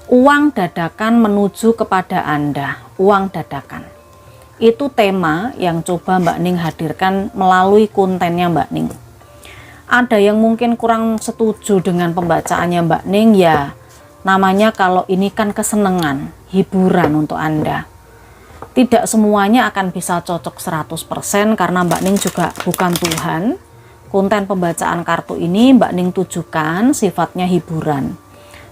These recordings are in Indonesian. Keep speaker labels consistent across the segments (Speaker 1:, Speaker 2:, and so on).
Speaker 1: Uang dadakan menuju kepada Anda. Uang dadakan. Itu tema yang coba Mbak Ning hadirkan melalui kontennya Mbak Ning. Ada yang mungkin kurang setuju dengan pembacaannya Mbak Ning, ya namanya kalau ini kan kesenangan, hiburan untuk Anda. Tidak semuanya akan bisa cocok 100% karena Mbak Ning juga bukan Tuhan. Konten pembacaan kartu ini Mbak Ning tujukan sifatnya hiburan.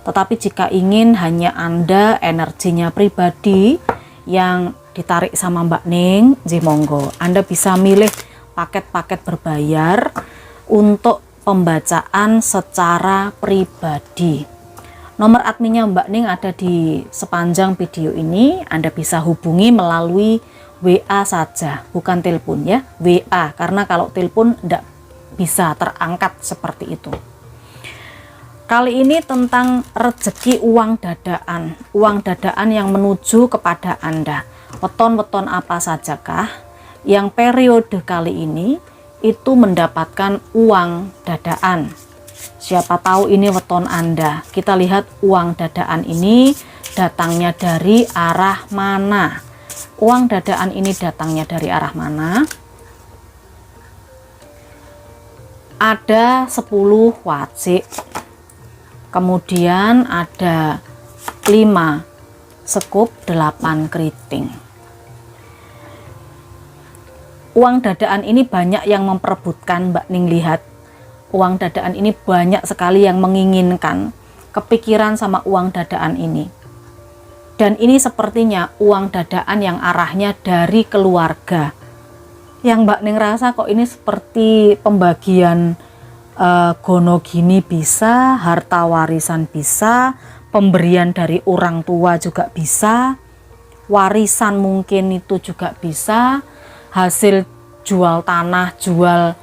Speaker 1: Tetapi jika ingin hanya Anda energinya pribadi yang ditarik sama Mbak Ning, monggo Anda bisa milih paket-paket berbayar untuk pembacaan secara pribadi. Nomor adminnya Mbak Ning ada di sepanjang video ini. Anda bisa hubungi melalui WA saja, bukan telepon ya, WA, karena kalau telepon tidak bisa terangkat seperti itu. Kali ini tentang rezeki uang dadaan yang menuju kepada Anda. Weton-weton apa sajakah yang periode kali ini itu mendapatkan uang dadaan? Siapa tahu ini weton Anda. Kita lihat uang dadaan ini datangnya dari arah mana. Uang dadaan ini datangnya dari arah mana? Ada 10 wajik. Kemudian ada 5 sekup, 8 keriting. Uang dadaan ini banyak yang memperebutkan Mbak Ning lihat. Uang dadaan ini banyak sekali yang menginginkan, kepikiran sama uang dadaan ini. Dan ini sepertinya uang dadaan yang arahnya dari keluarga. Yang Mbak Ning rasa kok ini seperti pembagian gono gini bisa, harta warisan bisa, pemberian dari orang tua juga bisa, warisan mungkin itu juga bisa, hasil jual tanah, jual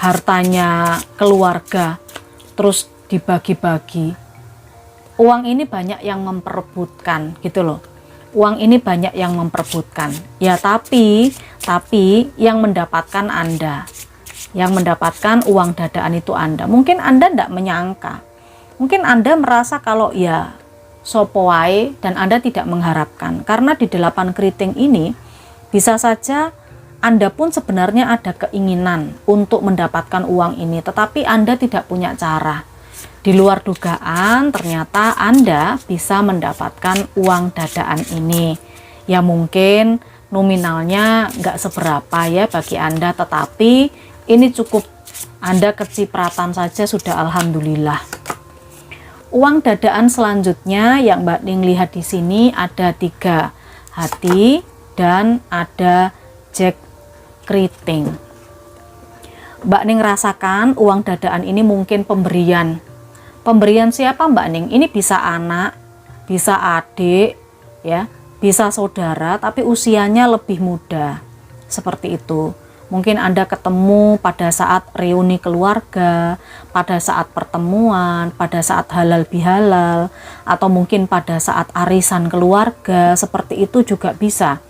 Speaker 1: hartanya keluarga terus dibagi-bagi. Uang ini banyak yang memperebutkan gitu loh. Uang ini banyak yang memperebutkan. Ya tapi yang mendapatkan Anda. Yang mendapatkan uang dadaan itu Anda. Mungkin Anda tidak menyangka. Mungkin Anda merasa kalau ya sopo wae dan Anda tidak mengharapkan. Karena di 8 keriting ini bisa saja Anda pun sebenarnya ada keinginan untuk mendapatkan uang ini. Tetapi Anda tidak punya cara. Di luar dugaan ternyata Anda bisa mendapatkan uang dadaan ini. Ya mungkin nominalnya nggak seberapa ya bagi Anda. Tetapi ini cukup Anda kecipratan saja sudah alhamdulillah. Uang dadaan selanjutnya yang Mbak Ning lihat di sini ada 3 hati dan ada jack keriting. Mbak Ning rasakan uang dadaan ini mungkin pemberian. Pemberian siapa Mbak Ning? Ini bisa anak, bisa adik, ya, bisa saudara, tapi usianya lebih muda. Seperti itu. Mungkin Anda ketemu pada saat reuni keluarga, pada saat pertemuan, pada saat halal bihalal, atau mungkin pada saat arisan keluarga, seperti itu juga bisa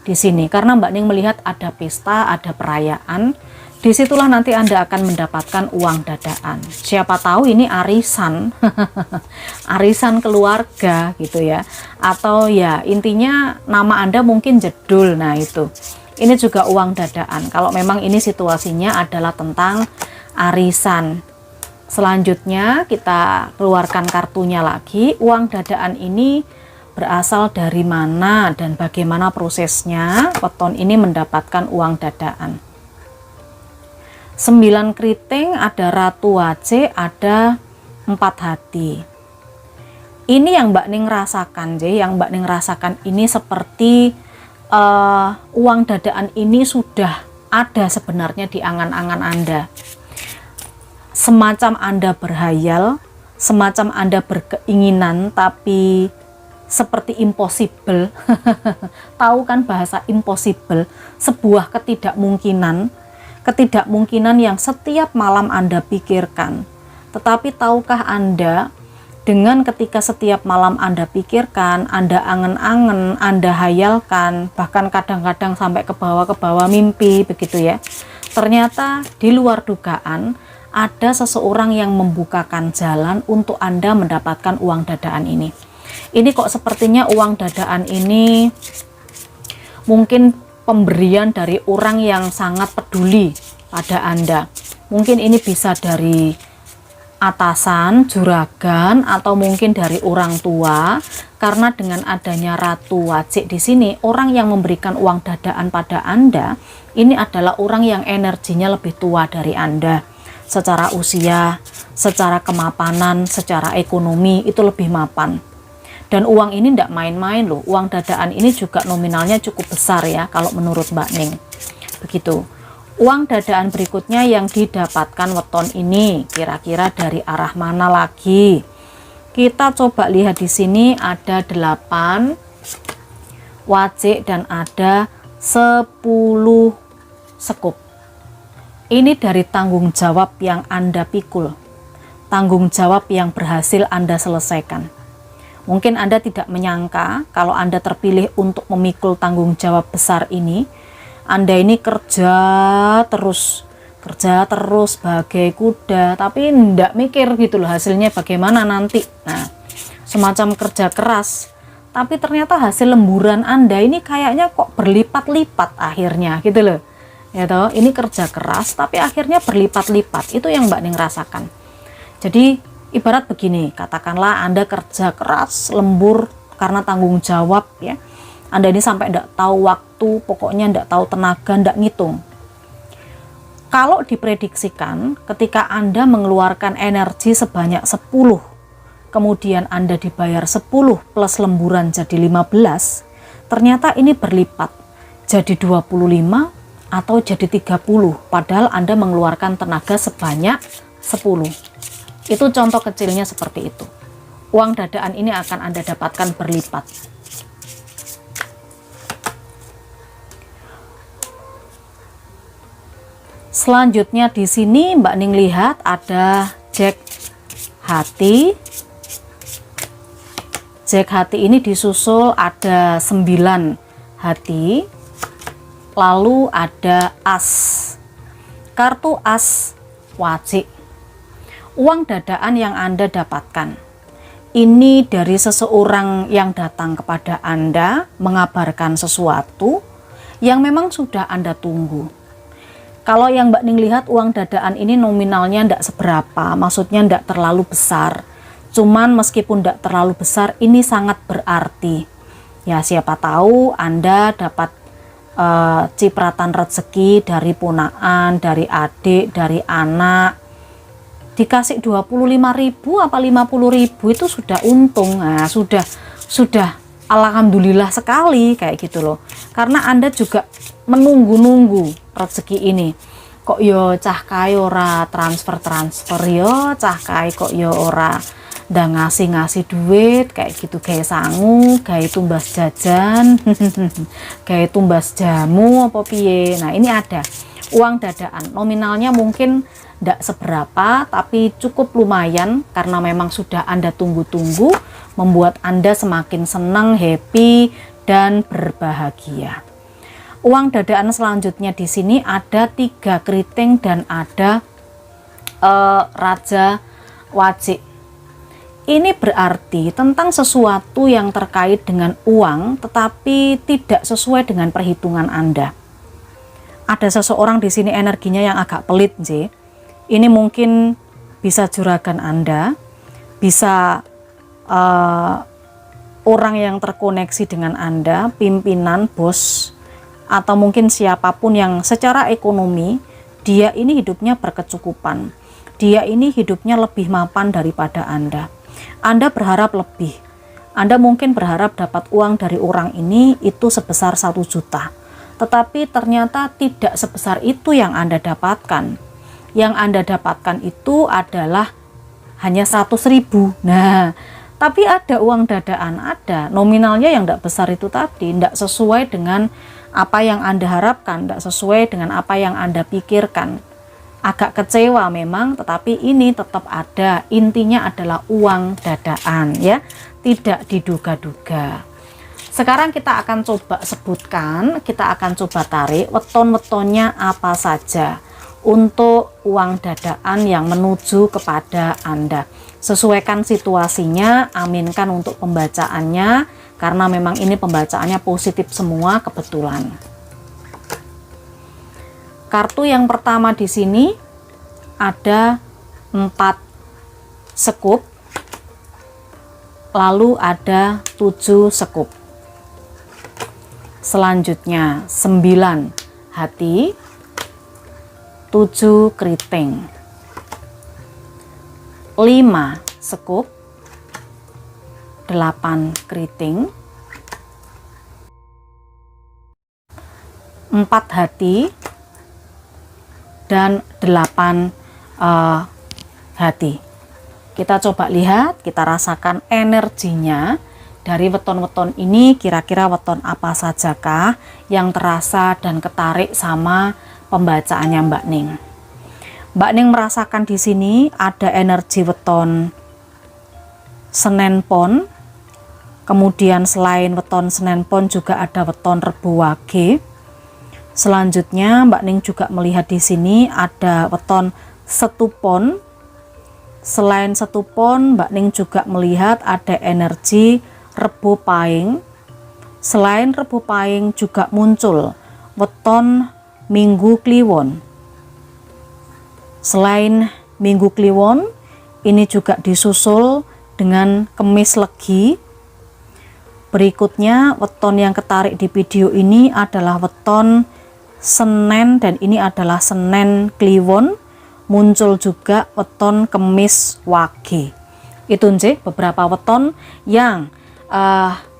Speaker 1: di sini. Karena Mbak Ning melihat ada pesta, ada perayaan, disitulah nanti Anda akan mendapatkan uang dadaan. Siapa tahu ini arisan, arisan keluarga gitu ya. Atau ya intinya nama Anda mungkin jedul, nah itu. Ini juga uang dadaan. Kalau memang ini situasinya adalah tentang arisan. Selanjutnya kita keluarkan kartunya lagi. Uang dadaan ini berasal dari mana dan bagaimana prosesnya weton ini mendapatkan uang dadaan. 9 keriting, ada ratu wace, ada 4 hati. Ini yang Mbak Ning rasakan, yang Mbak Ning rasakan ini seperti uang dadaan ini sudah ada sebenarnya di angan-angan Anda. Semacam Anda berhayal, semacam Anda berkeinginan, tapi seperti impossible. Tahu kan bahasa impossible? Sebuah ketidakmungkinan yang setiap malam Anda pikirkan. Tetapi tahukah Anda, dengan ketika setiap malam Anda pikirkan, Anda angen-angen, Anda hayalkan, bahkan kadang-kadang sampai ke bawah mimpi begitu ya. Ternyata di luar dugaan ada seseorang yang membukakan jalan untuk Anda mendapatkan uang dadaan ini. Ini kok sepertinya uang dadaan ini mungkin pemberian dari orang yang sangat peduli pada Anda. Mungkin ini bisa dari atasan, juragan, atau mungkin dari orang tua. Karena dengan adanya Ratu Wajik di sini, orang yang memberikan uang dadaan pada Anda ini adalah orang yang energinya lebih tua dari Anda. Secara usia, secara kemapanan, secara ekonomi itu lebih mapan. Dan uang ini tidak main-main loh. Uang dadaan ini juga nominalnya cukup besar ya kalau menurut Mbak Ning. Begitu. Uang dadaan berikutnya yang didapatkan weton ini kira-kira dari arah mana lagi? Kita coba lihat di sini ada 8 wajik dan ada 10 sekup. Ini dari tanggung jawab yang Anda pikul, tanggung jawab yang berhasil Anda selesaikan. Mungkin Anda tidak menyangka kalau Anda terpilih untuk memikul tanggung jawab besar ini. Anda ini kerja terus bagai kuda, tapi tidak mikir gitu loh hasilnya bagaimana nanti. Nah, semacam kerja keras, tapi ternyata hasil lemburan Anda ini kayaknya kok berlipat-lipat akhirnya gitu loh. Ya toh, ini kerja keras tapi akhirnya berlipat-lipat. Itu yang Mbak Ning rasakan. Jadi ibarat begini, katakanlah Anda kerja keras, lembur karena tanggung jawab ya. Anda ini sampai tidak tahu waktu, pokoknya tidak tahu tenaga, tidak ngitung. Kalau diprediksikan ketika Anda mengeluarkan energi sebanyak 10, kemudian Anda dibayar 10 plus lemburan jadi 15, ternyata ini berlipat jadi 25 atau jadi 30, padahal Anda mengeluarkan tenaga sebanyak 10. Itu contoh kecilnya seperti itu. Uang dadaan ini akan Anda dapatkan berlipat. Selanjutnya di sini Mbak Ning lihat ada Jack hati. Jack hati ini disusul ada 9 hati. Lalu ada as. Kartu as wajik. Uang dadaan yang Anda dapatkan. Ini dari seseorang yang datang kepada Anda mengabarkan sesuatu yang memang sudah Anda tunggu. Kalau yang Mbak Ning lihat uang dadaan ini nominalnya tidak seberapa, maksudnya tidak terlalu besar. Cuman meskipun tidak terlalu besar, ini sangat berarti. Ya siapa tahu Anda dapat cipratan rezeki dari punaan, dari adik, dari anak. Dikasih 25.000 apa 50.000 itu sudah untung. Nah, sudah alhamdulillah sekali kayak gitu loh. Karena Anda juga menunggu-nunggu rezeki ini. Kok yo cah kae ora transfer yo, cah kae kok yo ora ndak ngasih duit kayak gitu, kayak sangu, kayak tumbas jajan, kayak tumbas jamu apa piye. Nah, ini ada uang dadaan. Nominalnya mungkin ndak seberapa tapi cukup lumayan karena memang sudah Anda tunggu-tunggu, membuat Anda semakin senang, happy dan berbahagia. Uang dadaan selanjutnya di sini ada 3 keriting dan ada Raja Wajik. Ini berarti tentang sesuatu yang terkait dengan uang tetapi tidak sesuai dengan perhitungan Anda. Ada seseorang di sini energinya yang agak pelit, J. Ini mungkin bisa juragan Anda, bisa orang yang terkoneksi dengan Anda, pimpinan, bos, atau mungkin siapapun yang secara ekonomi dia ini hidupnya berkecukupan, dia ini hidupnya lebih mapan daripada Anda. Anda berharap lebih, Anda mungkin berharap dapat uang dari orang ini itu sebesar 1 juta, tetapi ternyata tidak sebesar itu yang Anda dapatkan. Yang Anda dapatkan itu adalah hanya 100.000. Nah, tapi ada uang dadaan, ada nominalnya yang tidak besar itu tadi, tidak sesuai dengan apa yang Anda harapkan, tidak sesuai dengan apa yang Anda pikirkan. Agak kecewa memang, tetapi ini tetap ada. Intinya adalah uang dadaan ya, tidak diduga-duga. Sekarang kita akan coba sebutkan, kita akan coba tarik weton-wetonnya apa saja. untuk uang dadaan yang menuju kepada Anda. Sesuaikan situasinya, aminkan untuk pembacaannya, karena memang ini pembacaannya positif semua kebetulan. Kartu yang pertama di sini ada 4 sekup, lalu ada 7 sekup. Selanjutnya 9 hati, 7 keriting, 5 sekup, 8 keriting, 4 hati, dan 8 hati. Kita coba lihat, kita rasakan energinya dari weton-weton ini, kira-kira weton apa sajakah yang terasa dan ketarik sama pembacaannya Mbak Ning. Mbak Ning merasakan di sini ada energi weton Senen Pon. Kemudian selain weton Senen Pon juga ada weton Rebo Wage. Selanjutnya Mbak Ning juga melihat di sini ada weton Setu Pon. Selain Setu Pon, Mbak Ning juga melihat ada energi Rebo Pahing. Selain Rebo Pahing juga muncul weton Minggu Kliwon. Selain Minggu Kliwon, ini juga disusul dengan Kemis Legi. Berikutnya weton yang ketarik di video ini adalah weton Senen, dan ini adalah Senen Kliwon. Muncul juga weton Kemis Wage. Itu nggih beberapa weton yang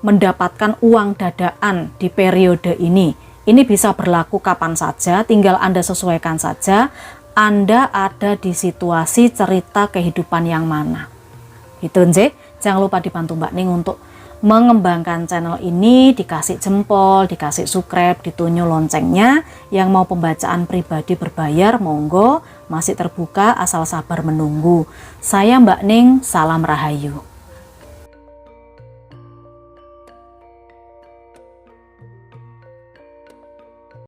Speaker 1: mendapatkan uang dadaan di periode ini. Ini bisa berlaku kapan saja, tinggal Anda sesuaikan saja Anda ada di situasi cerita kehidupan yang mana. Itu nggih. Jangan lupa dibantu Mbak Ning untuk mengembangkan channel ini, dikasih jempol, dikasih subscribe, ditunjuk loncengnya. Yang mau pembacaan pribadi berbayar, monggo, masih terbuka asal sabar menunggu. Saya Mbak Ning, salam rahayu.